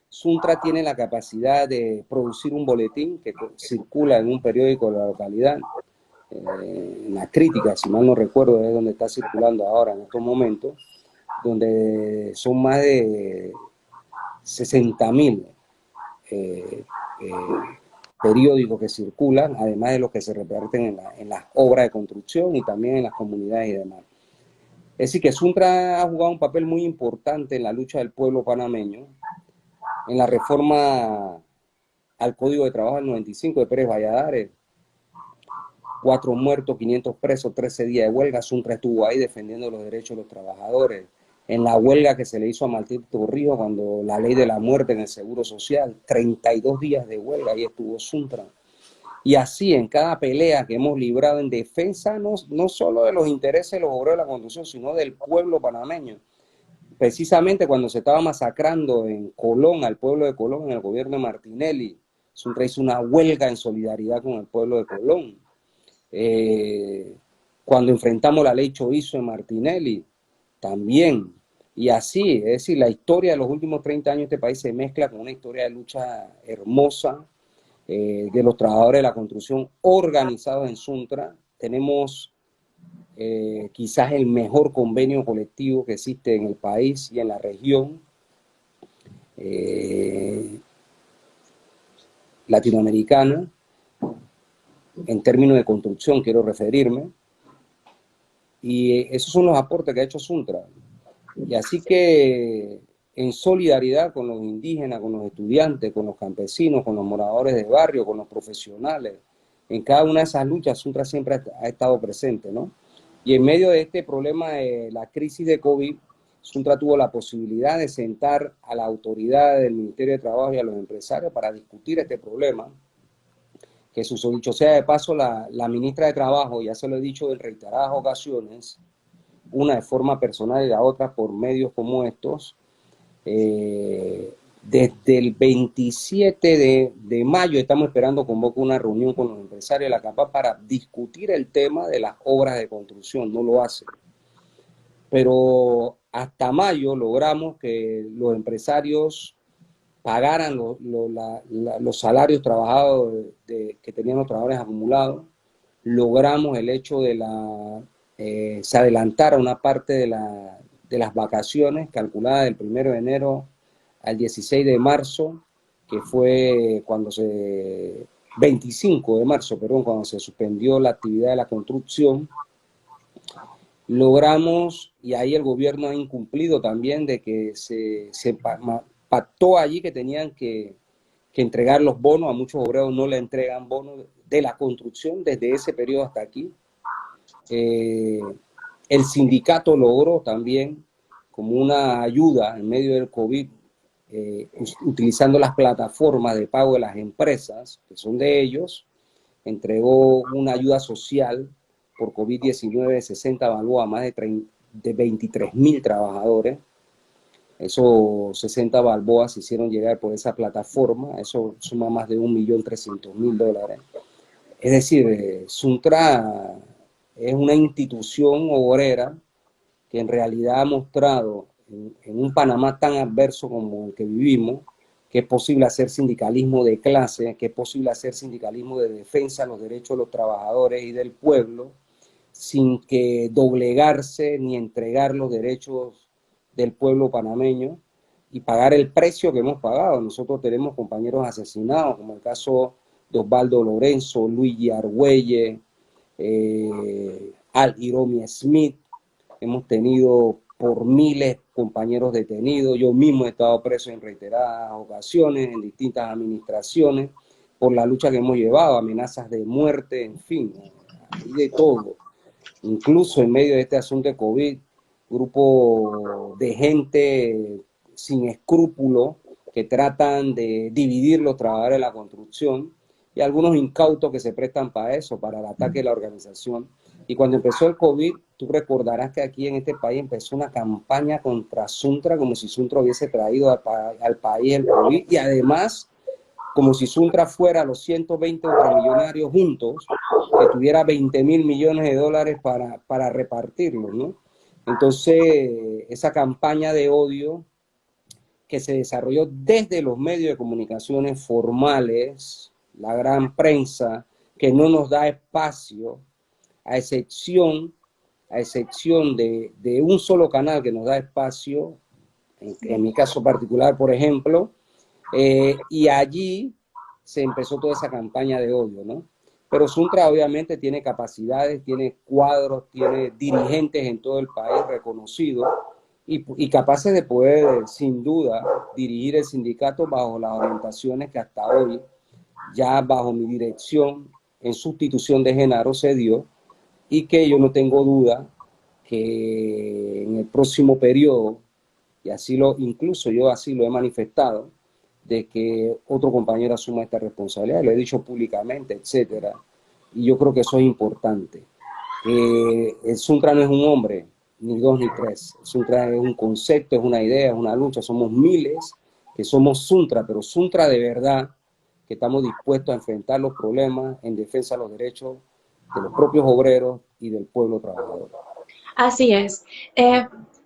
Suntra tiene la capacidad de producir un boletín que circula en un periódico de la localidad, La Crítica, si mal no recuerdo, es donde está circulando ahora en estos momentos, donde son más de 60.000 periódicos que circulan, además de los que se reparten en las obras de construcción y también en las comunidades y demás. Es decir, que Suntra ha jugado un papel muy importante en la lucha del pueblo panameño, en la reforma al Código de Trabajo del 95 de Pérez Valladares. 4 muertos, 500 presos, 13 días de huelga. Suntra estuvo ahí defendiendo los derechos de los trabajadores. En la huelga que se le hizo a Martín Torrijos cuando la ley de la muerte en el Seguro Social, 32 días de huelga, ahí estuvo Suntra. Y así en cada pelea que hemos librado en defensa no solo de los intereses de los obreros de la construcción, sino del pueblo panameño. Precisamente cuando se estaba masacrando en Colón, al pueblo de Colón, en el gobierno de Martinelli, Suntra hizo una huelga en solidaridad con el pueblo de Colón. Cuando enfrentamos la ley Choizo en Martinelli, también. Y así, es decir, la historia de los últimos 30 años de este país se mezcla con una historia de lucha hermosa de los trabajadores de la construcción organizados en Suntra. Tenemos quizás el mejor convenio colectivo que existe en el país y en la región latinoamericana, en términos de construcción quiero referirme, y esos son los aportes que ha hecho Suntra. Y así que en solidaridad con los indígenas, con los estudiantes, con los campesinos, con los moradores de barrio, con los profesionales, en cada una de esas luchas Suntra siempre ha estado presente, ¿no? Y en medio de este problema de la crisis de COVID, Suntra tuvo la posibilidad de sentar a la autoridad del Ministerio de Trabajo y a los empresarios para discutir este problema, que dicho sea de paso, la ministra de Trabajo, ya se lo he dicho en reiteradas ocasiones, una de forma personal y la otra por medios como estos, desde el 27 de mayo estamos esperando convocar una reunión con los empresarios de la CAPAC para discutir el tema de las obras de construcción. No lo hace. Pero hasta mayo logramos que los empresarios pagaran los salarios trabajados que tenían los trabajadores acumulados. Logramos el hecho de se adelantara una parte de las vacaciones calculadas del 1 de enero al 16 de marzo, que fue 25 de marzo, perdón, cuando se suspendió la actividad de la construcción. Logramos, y ahí el gobierno ha incumplido también, de que se pactó allí que tenían que entregar los bonos. A muchos obreros no le entregan bonos de la construcción desde ese periodo hasta aquí. El sindicato logró también, como una ayuda en medio del COVID, utilizando las plataformas de pago de las empresas, que son de ellos, entregó una ayuda social por COVID-19 de 60 balboas a más de 23.000 trabajadores. Esos 60 balboas se hicieron llegar por esa plataforma, eso suma más de $1.300.000. Es decir, Suntra es una institución obrera que en realidad ha mostrado en un Panamá tan adverso como el que vivimos, que es posible hacer sindicalismo de clase, que es posible hacer sindicalismo de defensa de los derechos de los trabajadores y del pueblo, sin que doblegarse ni entregar los derechos del pueblo panameño y pagar el precio que hemos pagado. Nosotros tenemos compañeros asesinados, como el caso de Osvaldo Lorenzo, Luigi Argüelle, Al Iromi Smith. Hemos tenido por miles compañeros detenidos. Yo mismo he estado preso en reiteradas ocasiones, en distintas administraciones, por la lucha que hemos llevado, amenazas de muerte, en fin, y de todo. Incluso en medio de este asunto de COVID, grupo de gente sin escrúpulos que tratan de dividir los trabajadores de la construcción y algunos incautos que se prestan para eso, para el ataque de la organización. Y cuando empezó el COVID, tú recordarás que aquí en este país empezó una campaña contra Suntra, como si Suntra hubiese traído al país el COVID, y además, como si Suntra fuera los 120 ultramillonarios juntos, que tuviera $20.000 millones para repartirlos, ¿no? Entonces, esa campaña de odio que se desarrolló desde los medios de comunicaciones formales, la gran prensa, que no nos da espacio, a excepción de un solo canal que nos da espacio, en mi caso particular, por ejemplo, y allí se empezó toda esa campaña de odio, ¿no? Pero Suntra obviamente tiene capacidades, tiene cuadros, tiene dirigentes en todo el país reconocidos y capaces de poder, sin duda, dirigir el sindicato bajo las orientaciones que hasta hoy, ya bajo mi dirección, en sustitución de Genaro, se dio, y que yo no tengo duda que en el próximo periodo, y incluso yo así lo he manifestado, de que otro compañero asuma esta responsabilidad, lo he dicho públicamente, etcétera, y yo creo que eso es importante. El Suntra no es un hombre, ni dos ni tres. El Suntra es un concepto, es una idea, es una lucha, somos miles que somos Suntra, pero Suntra de verdad, que estamos dispuestos a enfrentar los problemas en defensa de los derechos de los propios obreros y del pueblo trabajador. Así es.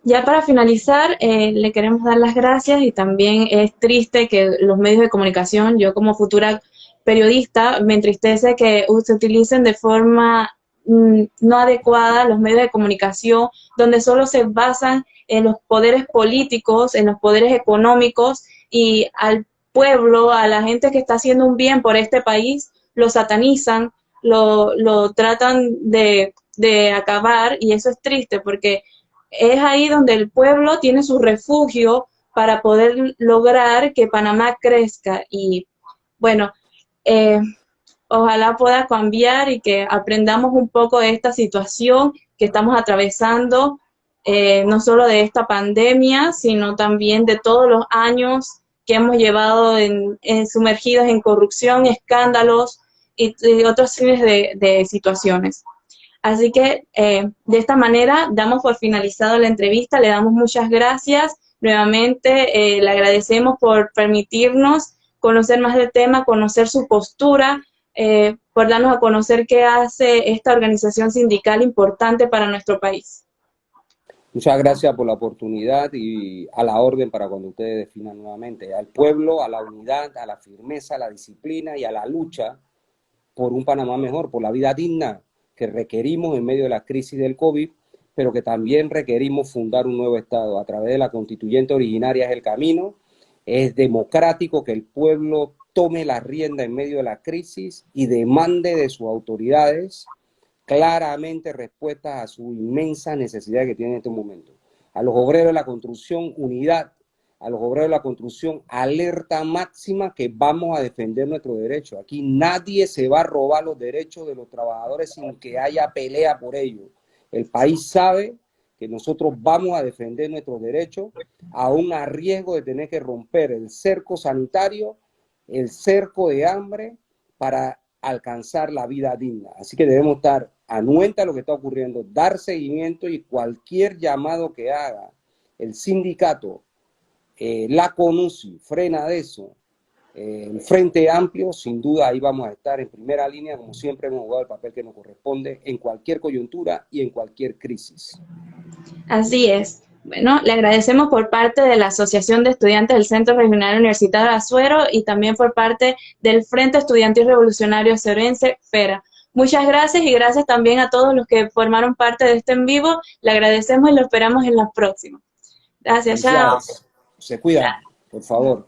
Ya para finalizar, le queremos dar las gracias y también es triste que los medios de comunicación, yo como futura periodista, me entristece que se utilicen de forma no adecuada, los medios de comunicación, donde solo se basan en los poderes políticos, en los poderes económicos, y al pueblo, a la gente que está haciendo un bien por este país, lo satanizan, lo tratan de acabar, y eso es triste porque es ahí donde el pueblo tiene su refugio para poder lograr que Panamá crezca. Y bueno, eh, ojalá pueda cambiar y que aprendamos un poco de esta situación que estamos atravesando, no solo de esta pandemia, sino también de todos los años que hemos llevado sumergidos en corrupción, escándalos y otros fines de situaciones. Así que de esta manera damos por finalizado la entrevista, le damos muchas gracias nuevamente, le agradecemos por permitirnos conocer más del tema, conocer su postura, por darnos a conocer qué hace esta organización sindical importante para nuestro país. Muchas gracias por la oportunidad y a la orden para cuando ustedes definan nuevamente. Al pueblo, a la unidad, a la firmeza, a la disciplina y a la lucha por un Panamá mejor, por la vida digna que requerimos en medio de la crisis del COVID, pero que también requerimos fundar un nuevo Estado. A través de la constituyente originaria es el camino, es democrático que el pueblo tome la rienda en medio de la crisis y demande de sus autoridades claramente respuestas a su inmensa necesidad que tiene en este momento. A los obreros de la construcción, unidad. A los obreros de la construcción, alerta máxima que vamos a defender nuestros derechos. Aquí nadie se va a robar los derechos de los trabajadores sin que haya pelea por ellos. El país sabe que nosotros vamos a defender nuestros derechos, aún a riesgo de tener que romper el cerco sanitario, el cerco de hambre, para alcanzar la vida digna. Así que debemos estar anuentes a lo que está ocurriendo, dar seguimiento, y cualquier llamado que haga el sindicato, la CONUSI, frena de eso, el Frente Amplio, sin duda ahí vamos a estar en primera línea, como siempre hemos jugado el papel que nos corresponde en cualquier coyuntura y en cualquier crisis. Así es. Bueno, le agradecemos por parte de la Asociación de Estudiantes del Centro Regional Universitario de Azuero y también por parte del Frente Estudiantil Revolucionario Azuerense, FERA. Muchas gracias, y gracias también a todos los que formaron parte de este en vivo. Le agradecemos y lo esperamos en los próximos. Gracias, chao. Se cuidan, por favor.